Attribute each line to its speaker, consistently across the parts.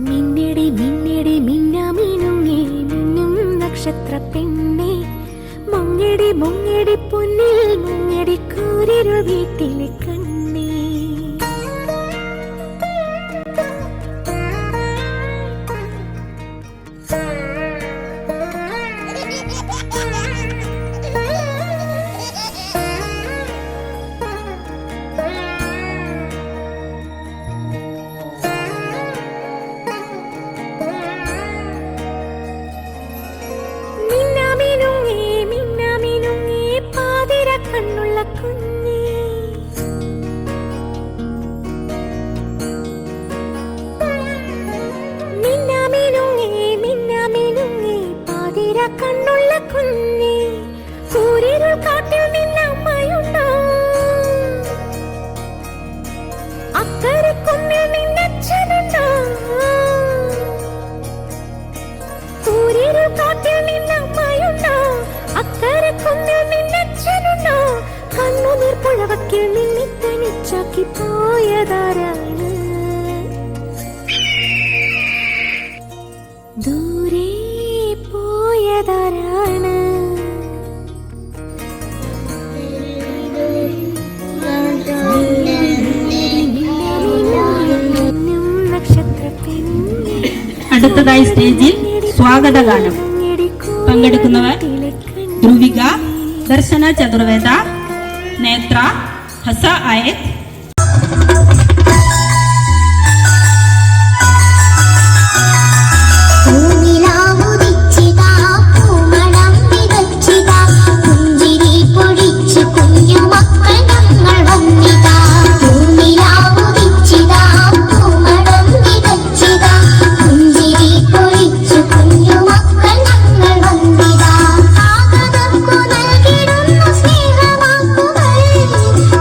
Speaker 1: മിന്നടി മിന്നടി മിന്നാമിനുങ്ങി മിന്നും നക്ഷത്ര പെണ്ണെ, മുങ്ങടി മുങ്ങടി പൊന്നിൽ മുങ്ങടി കൂരിരുൾ വീട്ടിലെ കണ്ണേ. കണ്ണുള്ള കുഞ്ഞേ, മിന്നാമിനുങ്ങേ മിന്നാമിനുങ്ങേ പാതിര കണ്ണുള്ള കുഞ്ഞേ, സൂര്യരുൾ കാട്ടിൽ നിന്നമ്മയുണ്ടോ, അക്കരെ കുന്നിൽ നിന്നച്ഛനുണ്ടോ, സൂര്യരുൾ കാട്ടിൽ നിന്നമ്മയുണ്ടോ, അക്കരെ കുന്നിൽ നിന്നച്ഛനുണ്ടോ, കണ്ണുനീർ പുഴവക്കിൽ നിന്നെ തനിച്ചാക്കി പോയതാരാണ്, ദൂരെ പോയതാരാണ്.
Speaker 2: അടുത്തതായി സ്റ്റേജിൽ സ്വാഗതഗാനം പങ്കെടുക്കുന്നവർ ധ്രുവിക, ദർശന ചതുർവേദ, നേത്ര, ഹസ ആയത്.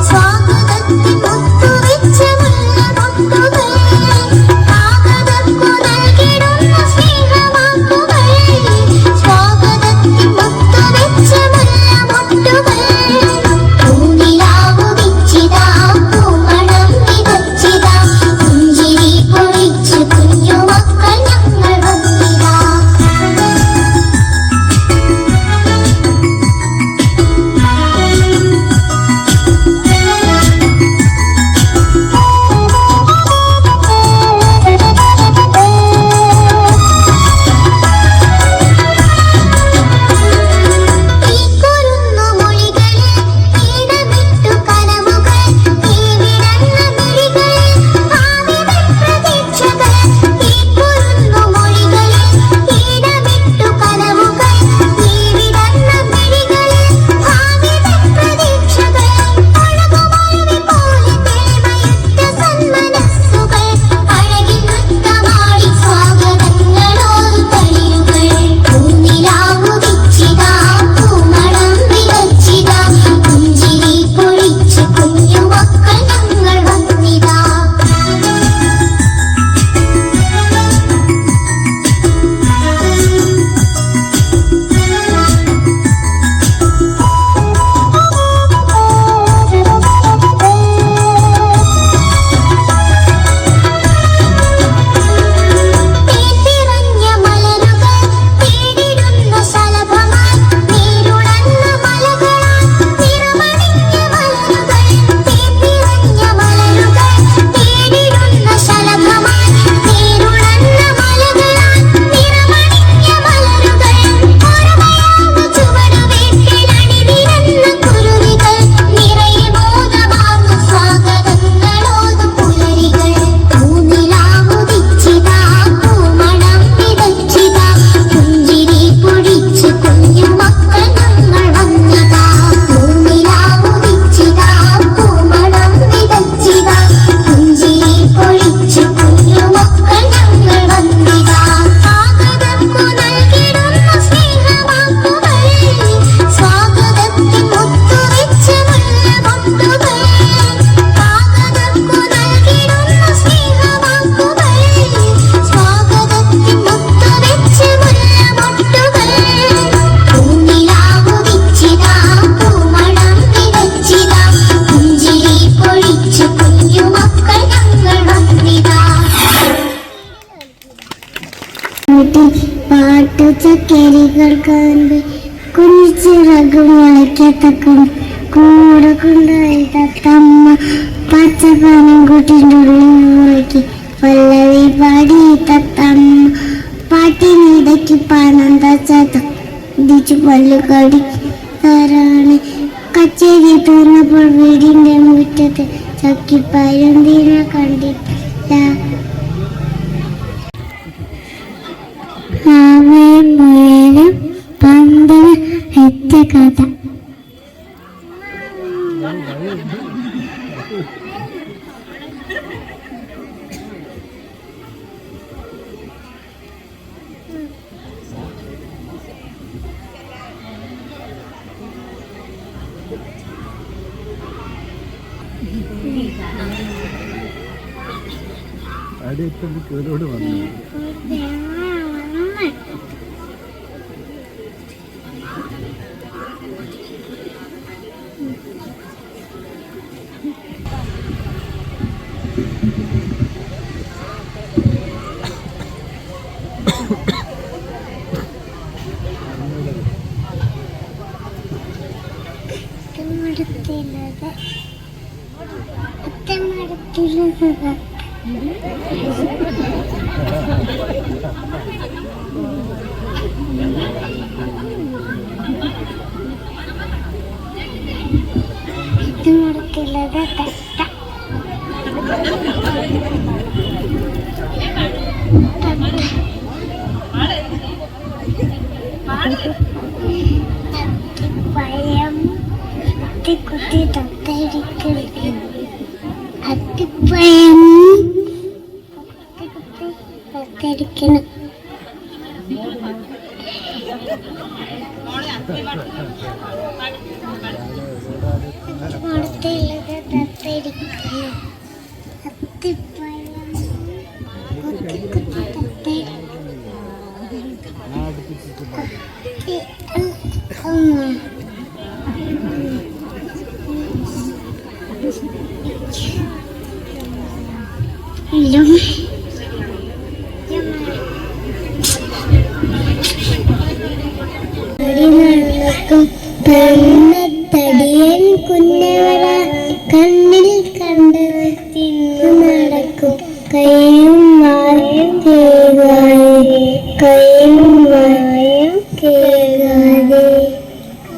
Speaker 3: സ്വാഗതത്തിൽ കിളികൾക്ക് കുഞ്ഞിച്ചിറക് മുളയ്ക്കത്തക്കും കൂടെ കൊണ്ടുപോയി തത്തമ്മ പച്ചപ്പാനം കൂട്ടിൻ്റെ ഉള്ളിൽ മുളയ്ക്ക് പല്ലവി പാടി തത്തമ്മ പാട്ടിനിടയ്ക്ക് പണം തച്ചു പല്ലു കടി തരാണ് കച്ചേരി തീർന്നപ്പോൾ വീടിൻ്റെ മുറ്റത്ത് ചക്കിപ്പരുന്തിനെ കണ്ടില്ല. മുയലും പന്തല എത്ത കഥ.
Speaker 4: അടുത്തോട് വന്നു കുത്തി തത്തടിക്കണം. അടുത്തുള്ളത് തത്തടിക്കണം. അത്തിപ്പഴം തടിയൻ കുഞ്ഞവള കണ്ണിൽ കണ്ടത് തിന്നു നടക്കും കയ്യും വായും കേകാതെ കയ്യും വായും കേകാതെ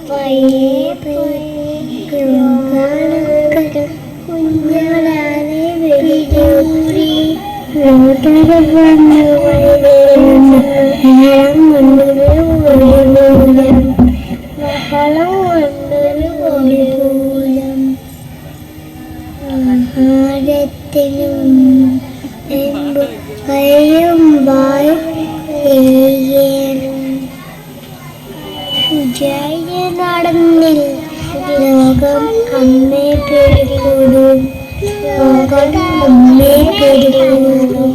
Speaker 4: പയ്യെ കുഞ്ഞവളാതെ വെടികൂടി ആഹാരത്തിനും കയ്യും വായും ജയ നടന്നിൽ ലോകം അമ്മേ പിടികൂടും ലോകം അമ്മേ പിടികൂടും.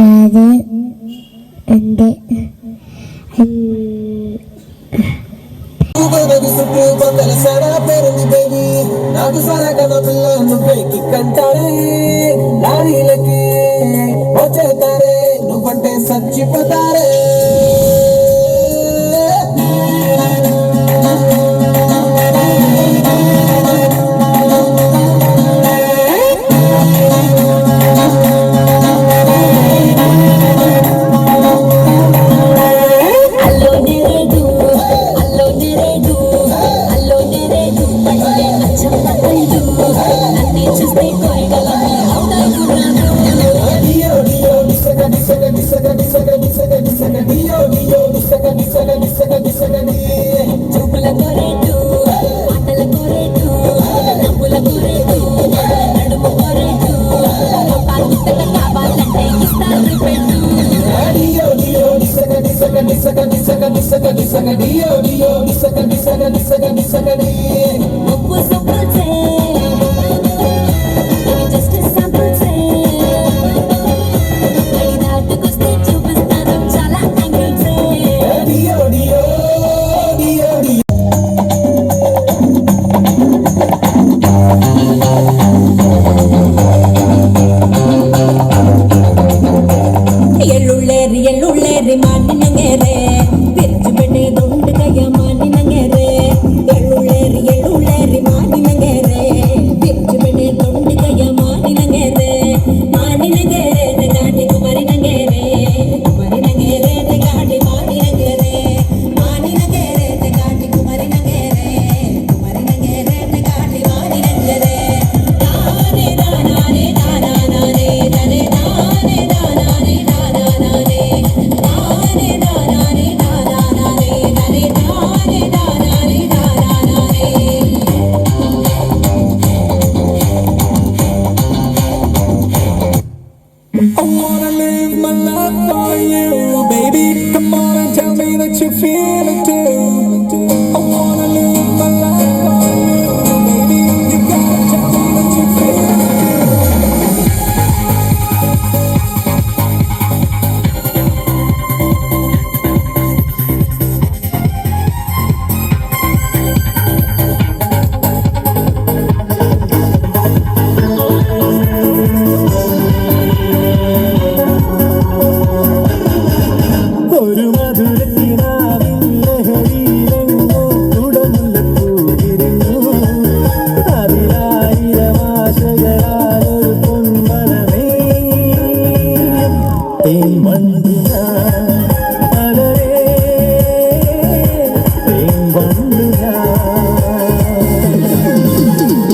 Speaker 4: അത് എൻ്റെ నువ్వంటే చచ్చిపోతారే I wanna live my life for you, baby. Come on and tell me that you feel it too. I wanna live my life for you, baby. You gotta tell me that you feel it too. ഒരു മധുരക്കിനാവിൻ ലഹരിയിലെങ്ങോ കുടമുല്ലപ്പൂവിരിഞ്ഞു. അതിലായിരം ആശകളാലൊരു പൊൻമനമേ തേൻവണ്ടു ഞാൻ അലരേ തേൻവണ്ടു ഞാൻ.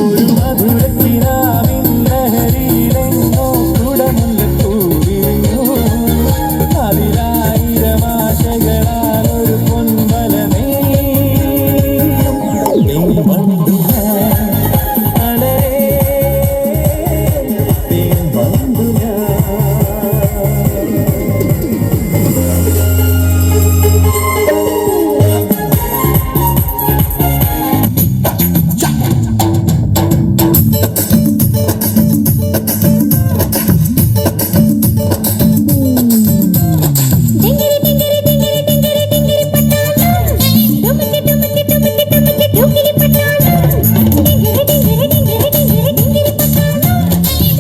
Speaker 4: ഒരു മധുരക്കിനാവിൻ ലഹരിയിലെങ്ങോ കുടമുല്ലപ്പൂവിരിഞ്ഞു. അതിലായിരം ആശകളാലൊരു പൊൻവലമേ തേൻവണ്ടു ഞാൻ അലരേ തേൻവണ്ടു ഞാൻ.
Speaker 1: ഡിംഗിരി ഡിംഗിരി ഡിംഗിരി ഡിംഗിരി ഡിംഗിരി പട്ടാളം ഡുമക്കി ഡുമക്കി ഡുമക്കി ഡുമക്കി ഡുമക്കി പട്ടാളം ഡിംഗിരി ഡിംഗിരി ഡിംഗിരി ഡിംഗിരി ഡിംഗിരി പട്ടാളം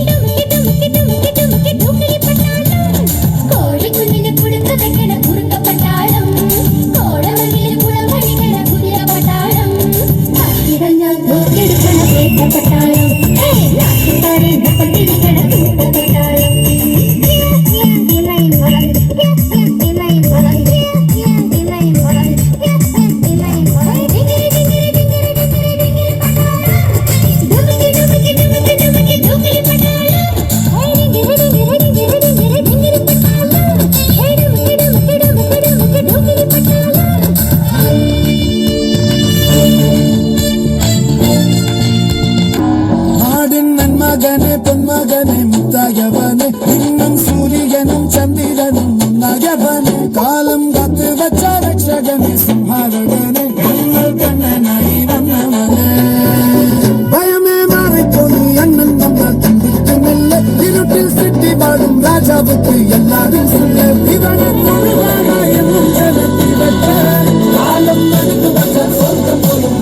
Speaker 1: ഡുമക്കി ഡുമക്കി ഡുമക്കി ഡുമക്കി ഡുമക്കി പട്ടാളം കോഴിക്കുഞ്ഞിനെ കുടുക്ക വെക്കണ കുറുക്ക പട്ടാളം കോടമണ്ണിൽ കുളം വഴിക്കണ കുതിര പട്ടാളം കാക്കിറഞ്ഞാൽ നോക്കിയെടുക്കണ വേട്ട പട്ടാളം നാട്ടുകാരെ പട്ടിരിക്കണ കൂട്ട പട്ടാളം
Speaker 4: നാടിൻ നന്മകനെ പൊന്മകനെ മുത്തായവനെ ഇന്നും സൂര്യനും ചന്ദ്രനും നഗവനെ കാലം കാത്ത് വച്ച രക്ഷകനെ സംഹാരകനെ ഞങ്ങൾ കണ്ണനായി വന്നവനെ ഭയമേ മാറിപ്പോന്നു എന്നും നമ്മൾ കണ്ടിട്ടുമില്ല ഇരുട്ടിൽ സിറ്റി പാടും രാജാവുക്ക് എല്ലാരും സുല്ല ഇവനെ മുഴുവനായെന്നും ജനത്തി വെച്ച കാലം നടന്നു വച്ച സ്വർഗം പോലും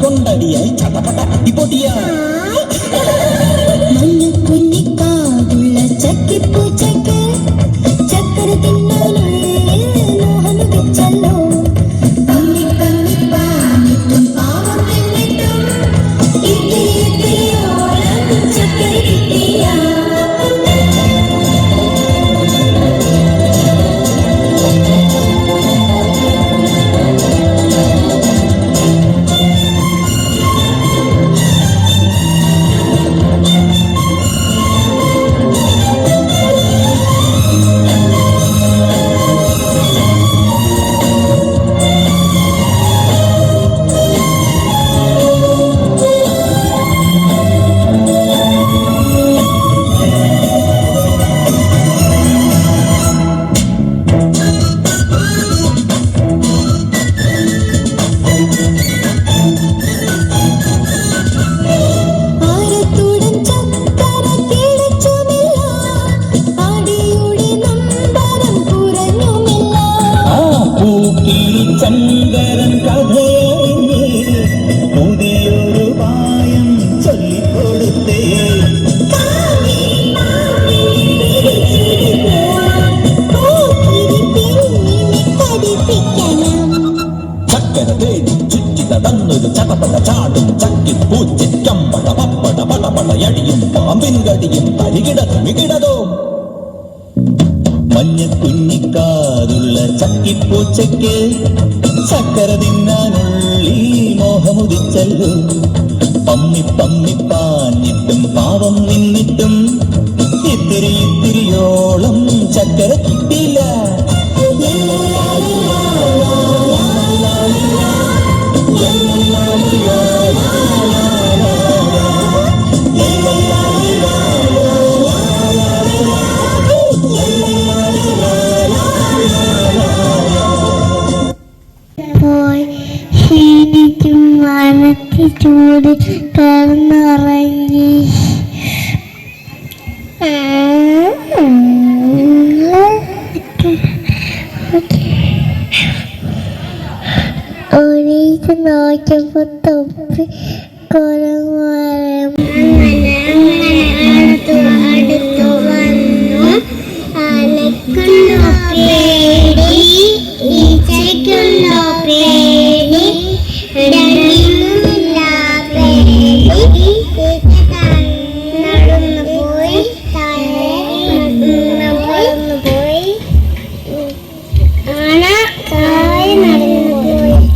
Speaker 5: കൊണ്ടടിയായി ചട്ടപട്ട അടിപൊടിയാ
Speaker 1: കുഞ്ഞിക്കാതുള്ള ചക്കിപ്പൂച്ചയ്ക്ക് ചക്കര തിന്നാനുള്ളിൽ മോഹം വെച്ചല്ലോ പന്നിപ്പാനിട്ടും പാവം എന്നിട്ടും ഇത്തിരിയോളം ചക്കര കിട്ടിയ
Speaker 5: ചങ്കരൻ കഥയറിഞ്ഞ് പുതിയൊരു പായം ചൊല്ലിക്കൊടുത്തേ ചക്കര തേടി ചുറ്റി തന്നൊരു ചടപട ചാടും ചക്കി പൂച്ചിക്കമ്പട പപ്പട പടപട അടിയും പാമ്പിൻ കടിയും തരികിട തുണികിടതോ മഞ്ഞ കുഞ്ഞിക്കാതുള്ള ചക്കിപ്പൂച്ചയ്ക്ക് ചക്കര തിന്നാനുള്ളിൽ മോഹമുദിച്ചല്ലോ പമ്മി പമ്മി പാഞ്ഞിട്ടും പാവം നിന്നിട്ടും ഇത്തിരിയോളം ചക്കര കിട്ടിയില്ല
Speaker 3: ക്ഷീണിച്ചും മനത്തി ചൂട് കിടന്നുറങ്ങി ഒരീച്ച് നോക്കിയപ്പോ തൊപ്പി കുരങ്ങുമരം അടുത്തു വന്നു അനക്കുള്ള പേടി ഈച്ചയ്ക്കുള്ള പേടി രണ്ടിനുമില്ല പേടി നടന്നു പോയി നടന്നു പോയി ആന താഴെ നടന്നു പോയി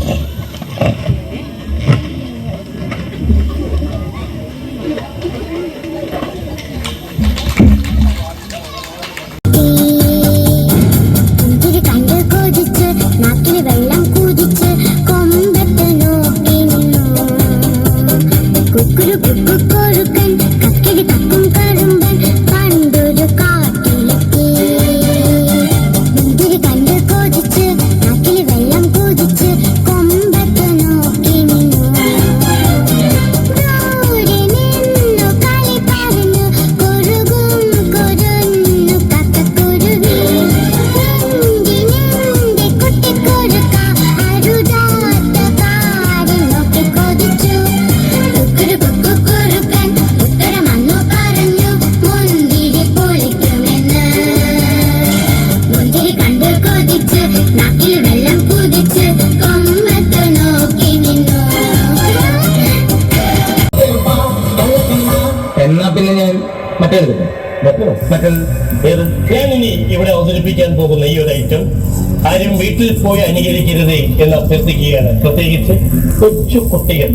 Speaker 6: ഞാൻ ഇനി ഇവിടെ അവതരിപ്പിക്കാൻ പോകുന്ന ഈ ഒരു ഐറ്റം ആരും വീട്ടിൽ പോയി അനുകരിക്കരുത് എന്ന് അഭ്യർത്ഥിക്കുകയാണ്. പ്രത്യേകിച്ച് കൊച്ചു കുട്ടികൾ.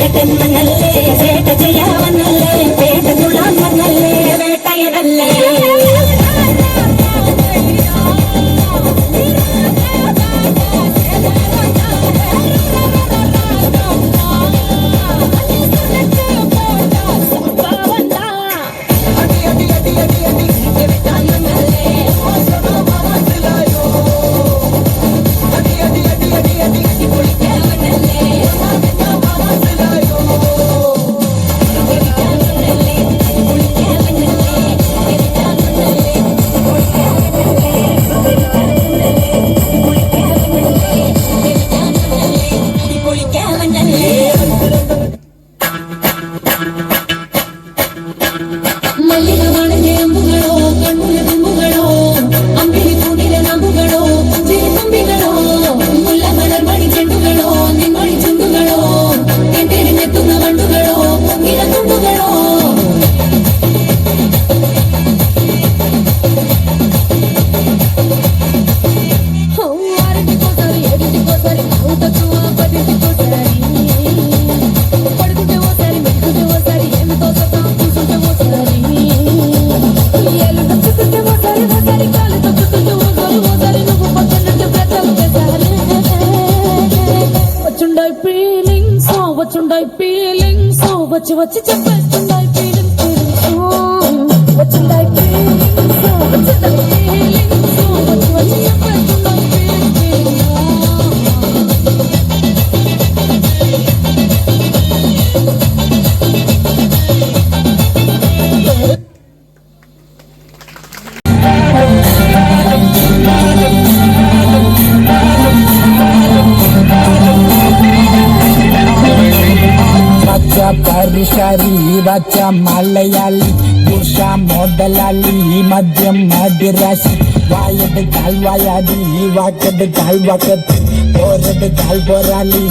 Speaker 1: വേട്ടന്നല്ലേ വേട്ട ചെയ്യാവന്നല്ലേ വേട്ട തുള്ളാൻ വന്നല്ലേ വേട്ടയനല്ലേ వచ్చి చెప్పేస్తుండాయి ఫీలింగ్స్ వచ్చిండాయి ఫీలింగ్స్ వచ్చి చెప్పేస్తుండాయి ఫీలింగ్స్
Speaker 4: പരിഷാരി വച്ച മലയാളി പുരുഷ മോഡലാളി മദ്യം മദിരാശി വായടുക്കാൽ വായാടി വാക്കടുക്കാൽ വാക്കത്ത് പോരടുക്കാൽ പോരാളി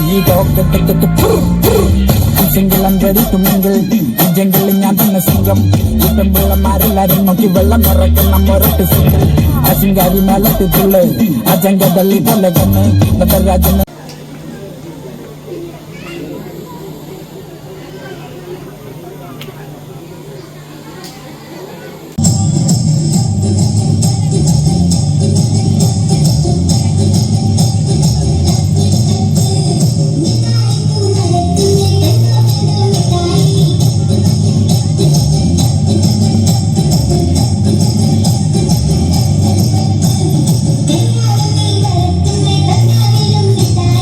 Speaker 4: സിംഗിളം റെഡിക്കും എങ്കിൽ ജംഗിളിൽ ഞാൻ തന്നെ സിംഗം പെൺപിള്ളമാരെല്ലാരും നോക്കി വെള്ളം നിറക്കുന്ന മൊരട്ട് സിംഗിൾ അസിങ്കാരി മേലത്തിട്ടുള്ള അജങ്കതള്ളി പോലെ കണ്ണ് ബദരാജന്
Speaker 1: ും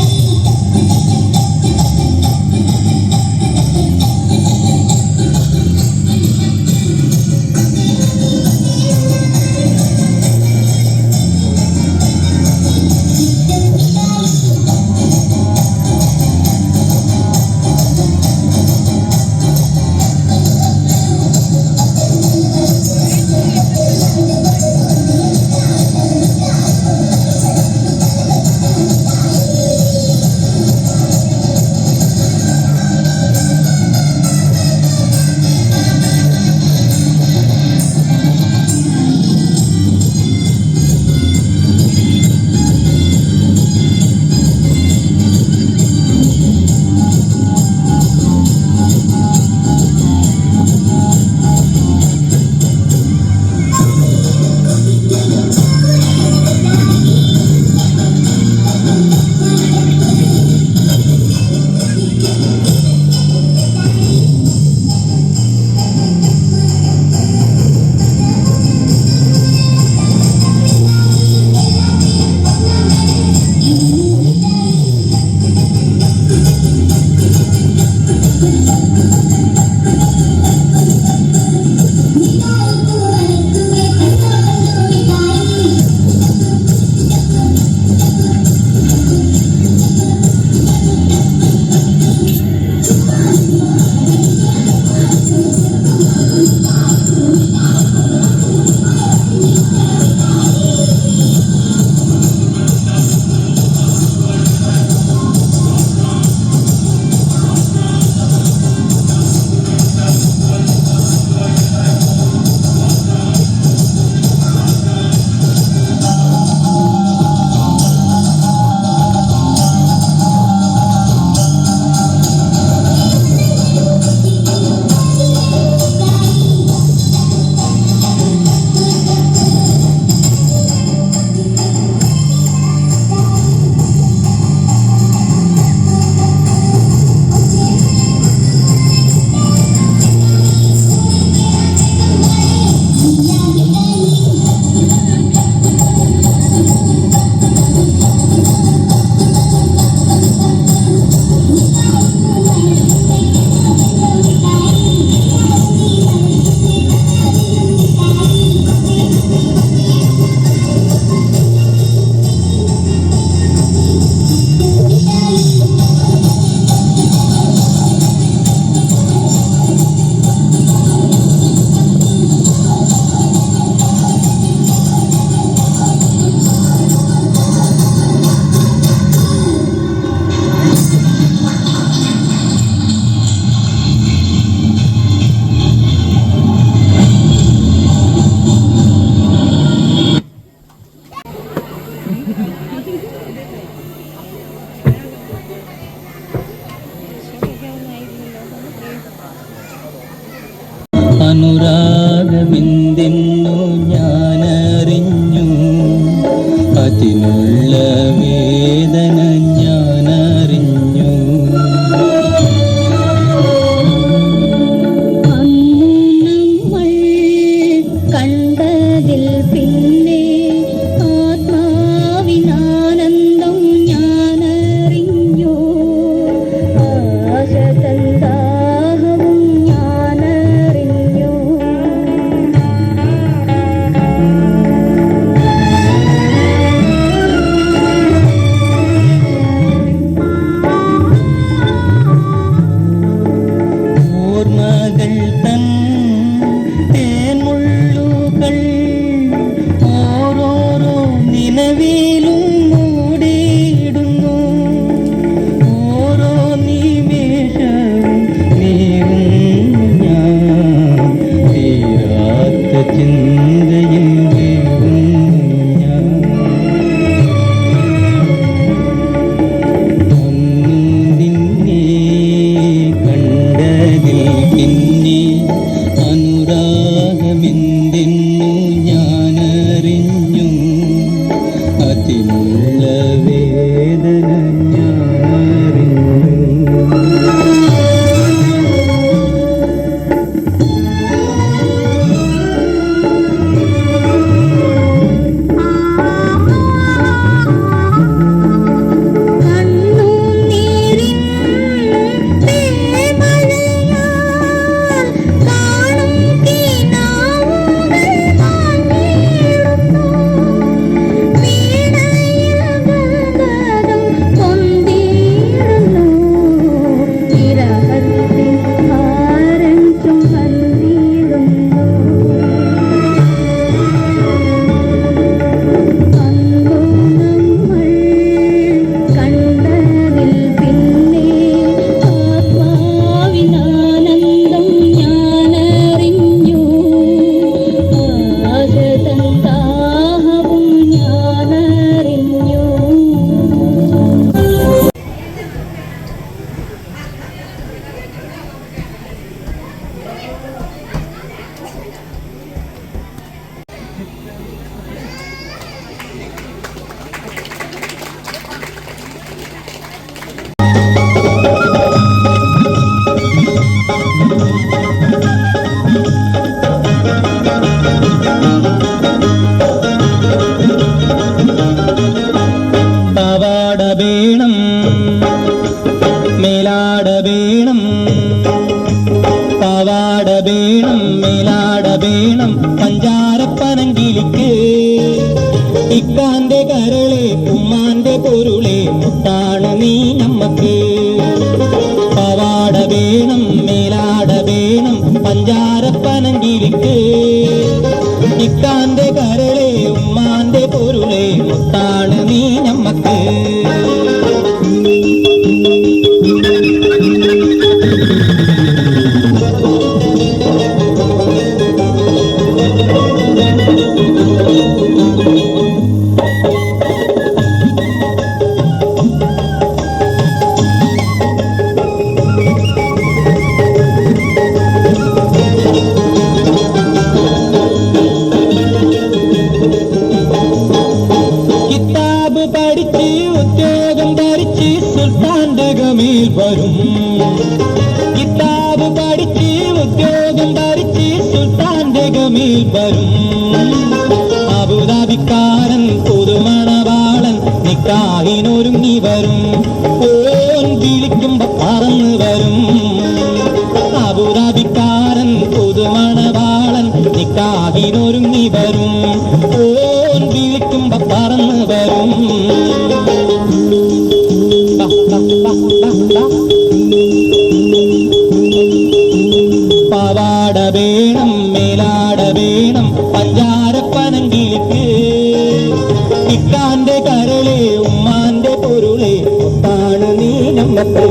Speaker 7: അനുരാഗമെന്തെന്നു ഞാനറിഞ്ഞു, അതിനുള്ള വേദന ഞാനറിഞ്ഞു.
Speaker 1: കണ്ടതിൽ പിന്നെ ആത്മാവിനാനന്ദം ഞാനറിഞ്ഞു, ആശതന്ദാഹവും ഞാനറിഞ്ഞു.
Speaker 7: ഓർമ്മകൾ തൻ തേൻമുള്ളുകൾ ഓരോരോ നിലവിലും മൂടിയിടുന്നു, ഓരോ നിമിഷവും നീങ്ങുന്നു ഞാൻ, തീരാത്ത ചിന്തയിൽ വീഴുന്നു ഞാൻ. അന്നു നിന്നെ കണ്ടതിൽ പിന്നെ അനുരാഗമെന്തെന്നു ഞാനറിഞ്ഞു, അതിനുള്ള വേദന ഞാനറിഞ്ഞു.
Speaker 1: കണ്ണുനീരിൻ തേമഴയാൽ കാണും കിനാവുകൾ മാഞ്ഞിടുന്നു, വീണയിൽ ഗന്ധകം പൊന്തിയിടുന്നു, വിരഹത്തിൻ ഭാരം ചുമന്നിടുന്നു. അന്നു നമ്മൾ കണ്ടതിൽ പിന്നെ ആത്മാവിനാനന്ദം ഞാനറിഞ്ഞു, ആശതന്ദാഹവും ഞാനറിഞ്ഞു.
Speaker 7: പാവാട വേണം, മേലാട വേണം, പാവാട വേണം, മേലാട വേണം, പഞ്ചാരപ്പനങ്കിലിക്ക് ഇക്കാന്റെ കരളെ ഉമ്മാന്റെ പൊരുളെ മുത്താണ് നീ നമ്മക്ക്. പാവാട വേണം, മേലാട വേണം, പഞ്ചാരപ്പനങ്കിലിക്ക് ഇക്കാന്റെ കരളെ ഉമ്മാന്റെ പൊരുളെ മുത്താണ് നീ നമ്മക്ക്. കിതാബ് പഠിച്ച് ഉദ്യോഗം ധരിച്ച് സുൽത്താന്റെ ഗമയിൽ വരും, കിതാബ് പഠിച്ച് ഉദ്യോഗം ധരിച്ച് സുൽത്താന്റെ ഗമയിൽ വരും. അബുദാബിക്കാരൻ പുതുമണവാളൻ നിക്കാഹിനൊരുങ്ങി വരും, ഓൻ വിളിക്കുമ്പോ പറന്ന് വരും. അബുദാബിക്കാരൻ പുതുമണവാളൻ നിക്കാഹിനൊരുങ്ങി വരും, ഓൻ വിളിക്കുമ്പോ പറന്ന് വരും. പാവാട വേണം, മേലാട വേണം, പഞ്ചാരപ്പനങ്കിലിക്ക് ഇക്കാന്റെ കരളെ ഉമ്മാന്റെ പൊരുളെ മുത്താണ് നീ നമ്മക്ക്.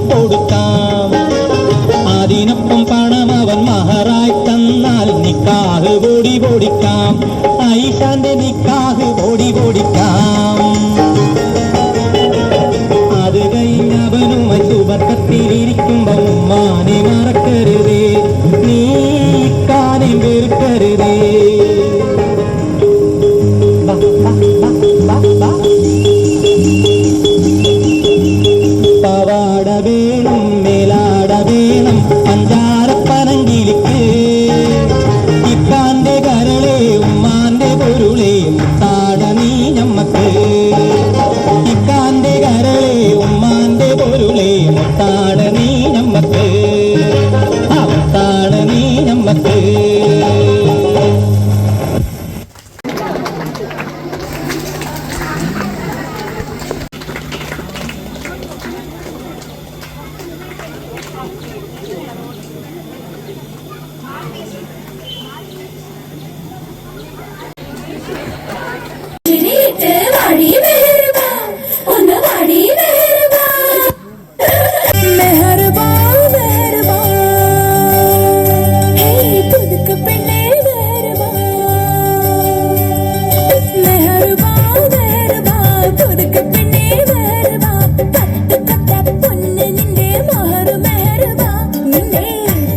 Speaker 7: കൊടുക്കാം. അതിനൊപ്പം പണം അവൻ മഹറായി തന്നാൽ നിക്കാഹ് ഓടി ഓടിക്കാം. ആയിഷാന്റെ നിക്കാഹ് ഓടി ഓടിക്കാം. അത് കഴിഞ്ഞവനുമായി സുബർക്കത്തിലിരിക്കുമ്പോ ഉമ്മാനെ മറക്കരുതേ, നീ ഇക്കാനെ വെറുക്കരുതേ. പവാട വേണം മേലാട വേണം പഞ്ചാരപ്പനങ്കിലിക്ക്. ഇക്കാന്റെ കരളെ ഉമ്മാന്റെ പൊരുളെ മുത്താട നീ ഞമ്മക്ക്. ഇക്കാന്റെ കരളെ ഉമ്മാന്റെ പൊരുളെ മുത്താട നീ ഞമ്മക്ക്. മുത്താട നീ ഞമ്മക്ക്.
Speaker 1: ചിരിയിട്ട് വാടി മെഹർബാ, ഒന്ന് വാടി മെഹർബാ. മെഹർബാ മെഹർബാ, ഹേ പുതുക്ക് പെണ്ണേ മെഹർബാ. മെഹർബാ മെഹർബാ, പുതുക്ക് പെണ്ണേ മെഹർബാ. പത്ത് കൊത്ത പൊന്ന് നിന്റെ മഹർ മെഹർബാ. നിന്റെ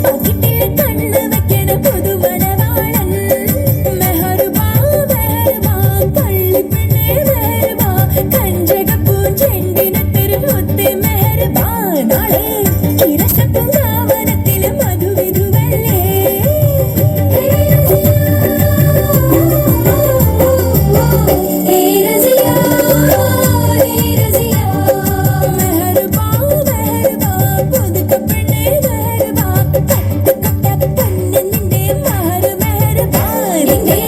Speaker 1: പോക്കറ്റിൽ കണ്ണ് വെക്കണ പുതുമണവാളൻ മെഹർബാ മെഹർബാ. കള്ളിപ്പെണ്ണേ മെഹർബാ, കഞ്ചകപ്പൂൻ ചെണ്ടിനത്തൊരു മുത്ത് മെഹർബാ. നാളെ ഇരസപ്പൂങ്കാവനത്തിൽ മധുവിധുവല്ലേ. ഹേ റസിയാ, ഹേ റസിയാ. മെഹർബാ മെഹർബാ, പുതുക്ക് പെണ്ണേ മെഹർബാ. പത്ത് കൊത്ത പൊന്ന് നിന്റെ മഹർ മെഹർബാ. നിന്റെ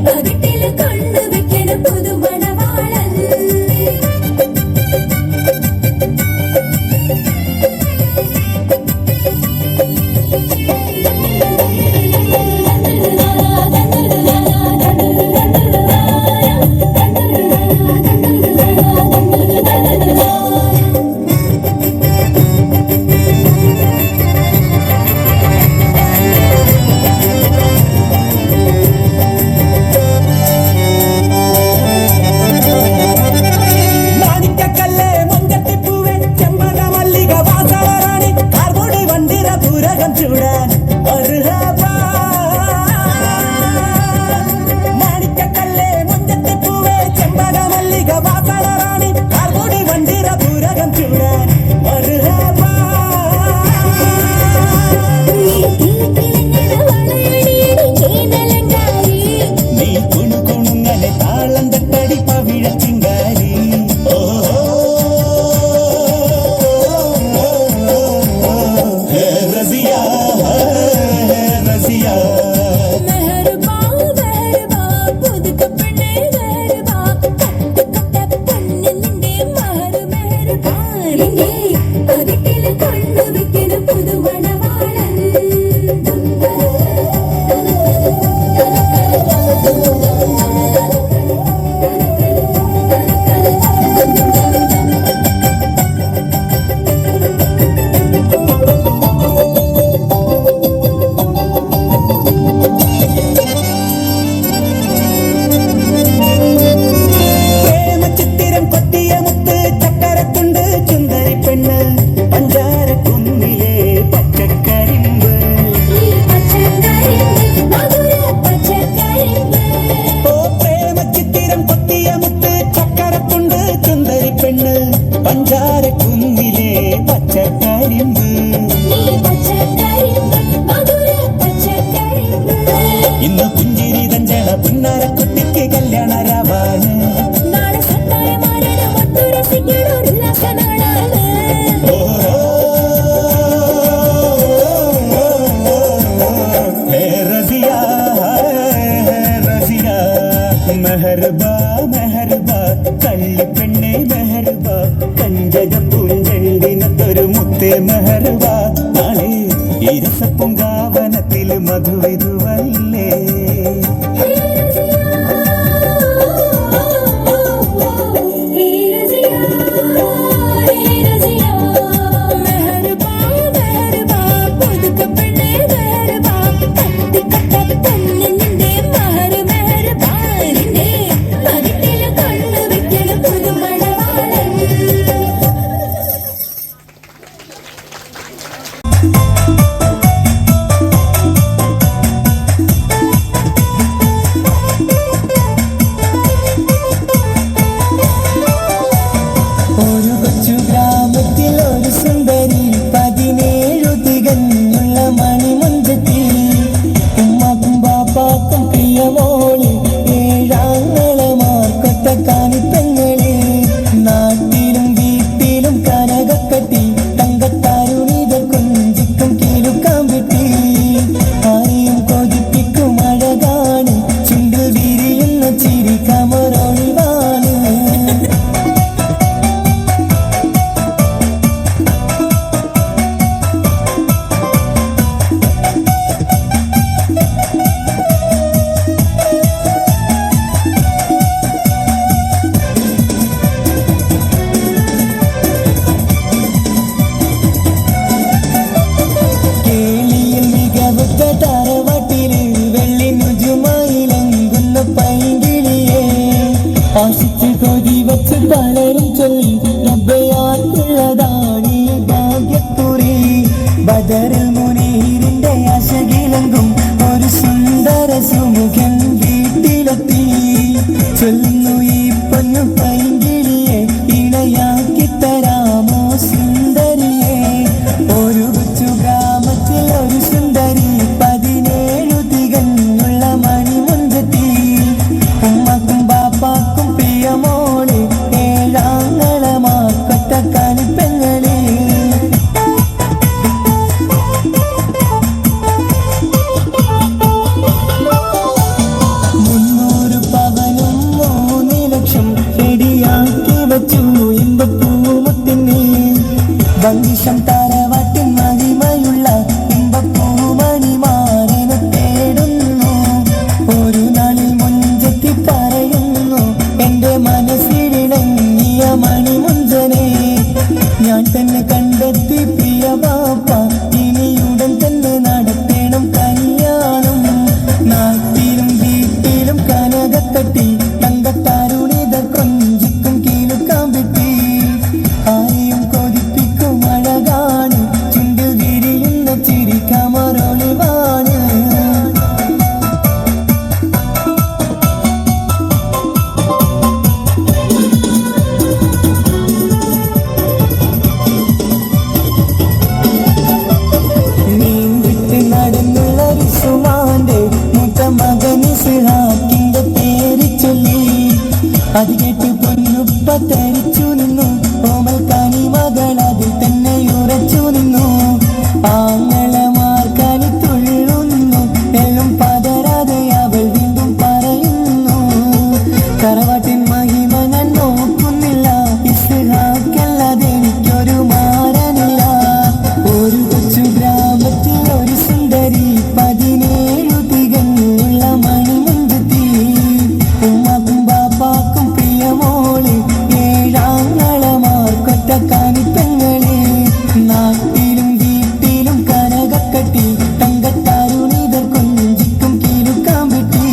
Speaker 1: പകട്ടിൽ കണ്ണു വെക്കണ പുതുമണവാളൻ.
Speaker 8: മാണിക്കക്കല്ല് മഞ്ചത്തിപ്പൂവേ ചെമ്പക മല്ലിക വാസവറാണി കാർമുടി വണ്ടിര പൂരകം ചൂടാൻ മർഹബാ. മാണിക്കക്കല്ല് മഞ്ചത്തിപ്പൂവേ ചെമ്പക മല്ലിക വാസവറാണി കാർമുടി വണ്ടിര പൂരകം ചൂടാൻ മർഹബാ. നീ കുണുകുണുങ്ങനെ താളം തട്ടടി പവിഴ ചിങ്കാരി. ഹേ റസിയാ, ഹേ റസിയാ.
Speaker 1: മെഹർബാ മെഹർബാ, പുതുക്ക് പെണ്ണേ മെഹർബാ. പത്ത് കൊത്ത പൊന്ന് നിന്റെ മഹർ മെഹർബാ. നിന്റെ പകട്ടിൽ കണ്ണു വെക്കണ പുതുമണവാളൻ.
Speaker 8: പ്രേമചിത്തിരം കൊത്തിയ മുത്ത് ചക്കരത്തുണ്ട് ചുന്ദരി പെണ്ണ് പഞ്ചാരക്കുന്നിലെ പച്ചക്കരിമ്പ്.
Speaker 1: ഈ പച്ചക്കരിമ്പ്, മധുര പച്ചക്കരിമ്പ്.
Speaker 8: ഓ പ്രേമചിത്തിരം കൊത്തിയ മുത്ത് ചക്കരത്തുണ്ട് ചുന്ദരി പെണ്ണ് പഞ്ചാരക്കുന്നിലെ പച്ചക്കരിമ്പ്.
Speaker 1: ഈ പച്ചക്കരിമ്പ്, മധുര പച്ചക്കരിമ്പ്.
Speaker 8: ഇന്ന് പുഞ്ചിരി തഞ്ചണ പുന്നാരക്കുട്ടിക്ക് കല്യാണ രാവാണ്.
Speaker 1: നാളെ സത്തായമാരുടെ ഒത്തുരസിക്കണ ഉല്ലാസനാളാണ്.
Speaker 8: ഹേ റസിയാ, ഹേ റസിയാ. മെഹർബാ മെഹർബാ, കള്ളിപ്പെണ്ണേ മെഹർബാ. കഞ്ചകപ്പൂഞ്ചെണ്ടിനത്തൊരു മുത്തേ മെഹർബാ. നാളെ ഇരസപ്പൂങ്കാവനത്തിൽ മധുവിധുവല്ലേ.
Speaker 1: ഹേ റസിയാ, ഹേ റസിയാ.
Speaker 8: ബദറിൽ മുനീറിന്റെ ആശകിലങ്കും ഒരു സുന്ദര സുമുഖൻ വീട്ടിലെത്തി. ചൊല്ലുന്നു ഈ പൊന്നു പൈങ്കിളിയെ ഇണയാക്കി തരാമോ സുന്ദരിയെ. ഒരു കൊച്ചു ഗ്രാമത്തിൽ ഒരു സുന്ദരി 17 തികഞ്ഞുള്ള മണിമുഞ്ചത്തി. ഉമ്മക്കും ബാപ്പാക്കും പ്രിയമോള് ഏഴാങ്ങളമാക്കൊറ്റ കണിപ്പെങ്ങളെ. 300 പവനും 3 ലക്ഷം റെഡിയാക്കി വച്ചു ഇമ്പപ്പൂമുത്തിന്. ഭംഗിഷം തറവാട്ടിൻ മഹിമയുള്ള ഇമ്പപ്പൂമണിമാരനെ തേടുന്നു. ഒരു നാളിൽ മുഞ്ചത്തി പറയുന്നു എന്റെ മനസ്സിലിണങ്ങിയ മണിമുഞ്ചനെ ഞാൻ തന്നെ കണ്ടെത്തി പ്രിയ ബാപ്പ. ഇനിയുടൻ തന്നെ നടത്തണം കല്യാണം. നാട്ടിലും വീട്ടിലും കനകത്തട്ടി തങ്കത്താരുണിതർ കൊഞ്ചിക്കും കീലുക്കാമ്പിട്ടി. ആരെയും കൊതിപ്പിക്കും അഴകാണ് ചുണ്ടിൽ വിരിയുന്ന ചിരി കമറൊളിവാണ്. നീന്തിട്ട് നടന്നുള്ള റിസുമാന്റെ മൂത്ത മകന് സിഹാക്കിന്റെ പേര് ചൊല്ലി. അത് കേട്ട് പൊന്നുപ്പ തരിച്ചു നിന്നു. ഓമൽ കനി മകൾ അതിൽ തന്നെ ഉറച്ചു നിന്നു. ആങ്ങളമാർ കനി തുള്ളുന്നു. എല്ലാം പതരാതെ അവൾ വീണ്ടും പറയുന്നു തറവാട്ടിൻ മഹിമ ഞാൻ നോക്കുന്നില്ല. ഇസ്ഹാക്കല്ലാതെ എനിക്കൊരു മാരനില്ല. ഒരു കൊച്ചു ഗ്രാമത്തിൽ ഒരു സുന്ദരി 17 തികഞ്ഞുള്ള മണിമുഞ്ചത്തി. ഉമ്മക്കും ബാപ്പാക്കും പ്രിയമോള് ഏഴാങ്ങളമാർക്കൊറ്റ കണിപ്പെങ്ങളെ. നാട്ടിലും വീട്ടിലും കനകക്കട്ടി തങ്കത്താരുണിതർ കൊഞ്ചിക്കും കീലുക്കാമ്പിട്ടി.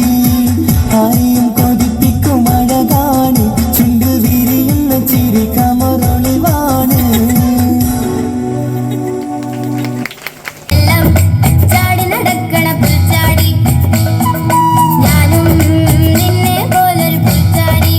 Speaker 8: ആരെയും കൊതിപ്പിക്കും അഴകാണ് ചുണ്ടിൽ വിരിയുന്ന ചിരി കമറൊളിവാണ്.
Speaker 1: എല്ലാം ചാടി നടക്കണ പുൽച്ചാടി ഞാനും നിന്നെ പോലൊരു പുൽച്ചാടി.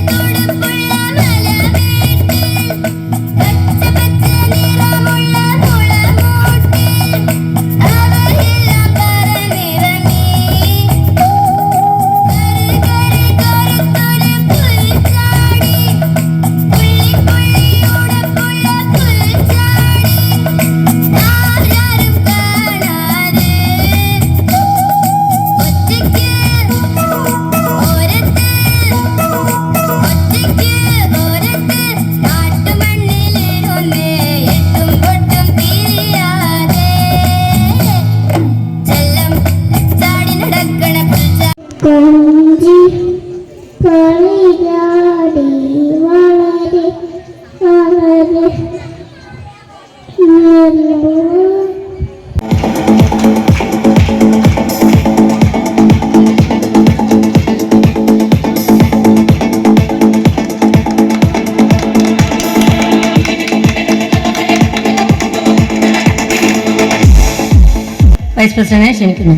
Speaker 1: തുടുപ്പുള്ള മലമേട്ടിൽ പച്ച പച്ച നിറമുള്ള മുളമൂട്ടിൽ അവയെല്ലാം പറന്നിറങ്ങി. കറുത്തൊരു പുൽച്ചാടി പുള്ളിപ്പുള്ളിയോടൊപ്പുള്ള പുൽച്ചാടി. ആരാരും കാണാതെ ഒറ്റയ്ക്ക് ഓരത്ത് കാട്ടുമണ്ണിലിരുന്ന് എട്ടും പൊട്ടും തിരിയാതെ ചെല്ലം ചാടി നടക്കണ പുൽച്ചാടി.
Speaker 3: കൊഞ്ചി കളിയാടി വളരെ വളരെ
Speaker 9: വൈസ് പ്രസിഡന്റിനെ ക്ഷണിക്കുന്നു.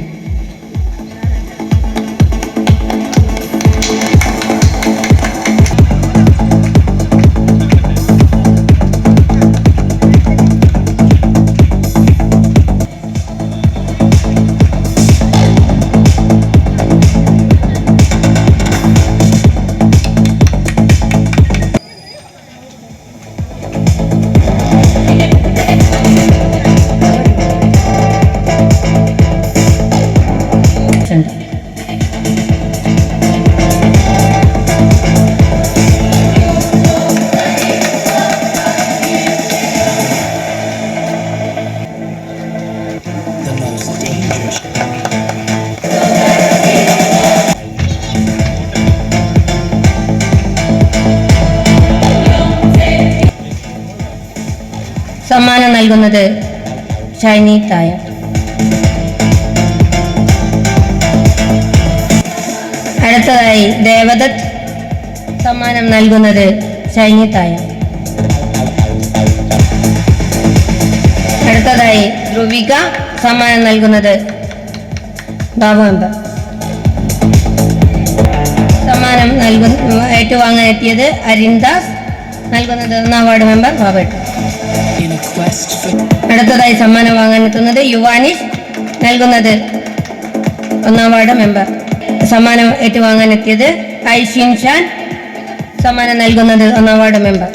Speaker 9: സമ്മാനം നൽകുന്നത് ഷൈനി തായ. അടുത്തതായി ദേവദത്ത്. സമ്മാനം നൽകുന്നത് ഷൈനി തായ. അടുത്തതായി ധ്രുവിക. സമ്മാനം നൽകുന്നത് ബാബു മെമ്പർ. സമ്മാനം ഏറ്റുവാങ്ങാൻ എത്തിയത് അരിന്ദാസ്. നൽകുന്നത് 1ാം വാർഡ് മെമ്പർ ബാബേട്ട്. അടുത്തതായി സമ്മാനം വാങ്ങാൻ എത്തുന്നത് യുവാനിഷ്. നൽകുന്നത് 1ാം വാർഡ് മെമ്പർ. സമ്മാനം ഏറ്റുവാങ്ങാൻ എത്തിയത് ഐഷിൻ ഷാൻ. സമ്മാനം നൽകുന്നത് 1ാം വാർഡ് മെമ്പർ.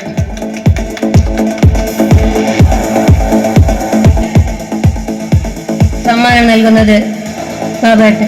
Speaker 9: സമ്മാനം നൽകുന്നത് ബാബേട്ട്.